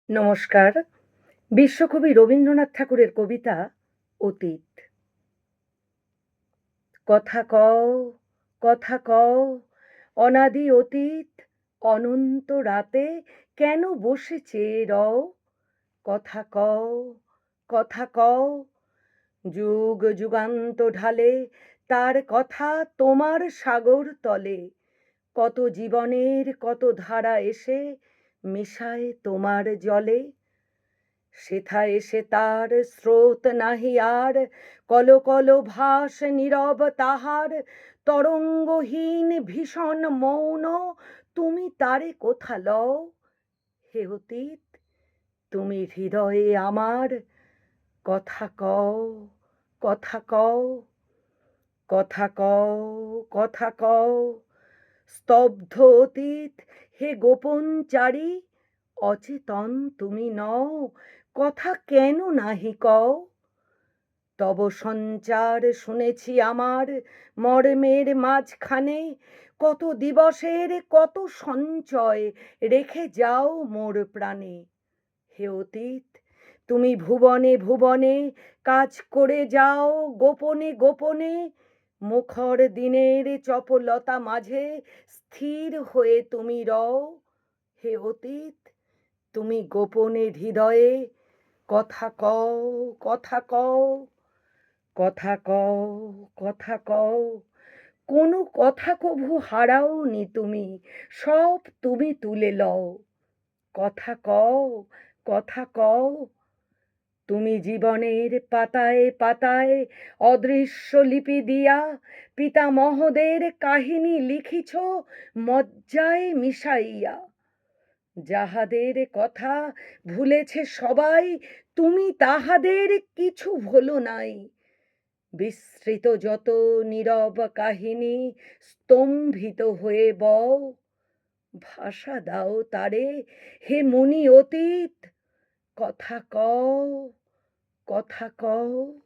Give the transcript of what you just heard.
নমস্কার। বিশ্বকবি রবীন্দ্রনাথ ঠাকুরের কবিতা অতীত। কথা কও, কথা কও, অনাদি অতীত অনন্ত রাতে কেন বসে চেয়ে রও? কথা কও, কথা কও, যুগ যুগান্ত ঢালে তার কথা তোমার সাগর তলে। কত জীবনের কত ধারা এসে মেশায় তোমার জলে। সেথা এসে তার স্রোত নাহি আর, কল কল ভাস নীরব তাহার। তরঙ্গহীন ভীষণ মৌন, তুমি তারে কোথা লও? হে অতীত, তুমি হৃদয়ে আমার, কথা কও, কথা কও, কথা কও, কথা কও। স্তব্ধ অতীত, হে গোপন চারি, অচেতন তুমি নও, কথা কেন নাহি কও? তব সঞ্চার শুনেছি আমার মর্মের মাঝখানে, কত দিবসের কত সঞ্চয় রেখে যাও মোর প্রাণে। হে অতীত, তুমি ভুবনে ভুবনে কাজ করে যাও গোপনে গোপনে, মুখর দিনের চপলতা মাঝে স্থির হয়ে তুমি রও। হে অতীত, তুমি গোপনে হৃদয়ে, কথা কও, কথা কও, কথা কও, কথা কও। কোনো কথা কভু হারাওনি তুমি, সব তুমি তুলে লও। কথা কও, কথা কও, তুমি জীবনের পাতায় পাতায় অদৃশ্য লিপি দিয়া পিতামহদের কাহিনী লিখিছ মজ্জায় মিশাইয়া। যাহাদের কথা ভুলেছে সবাই, তুমি তাহাদের কিছু ভুলো নাই। বিস্মৃত যত নীরব কাহিনী স্তম্ভিত হয়ে বও। ভাষা দাও তারে, হে মুনি অতীত, কথা কও, কথা কও।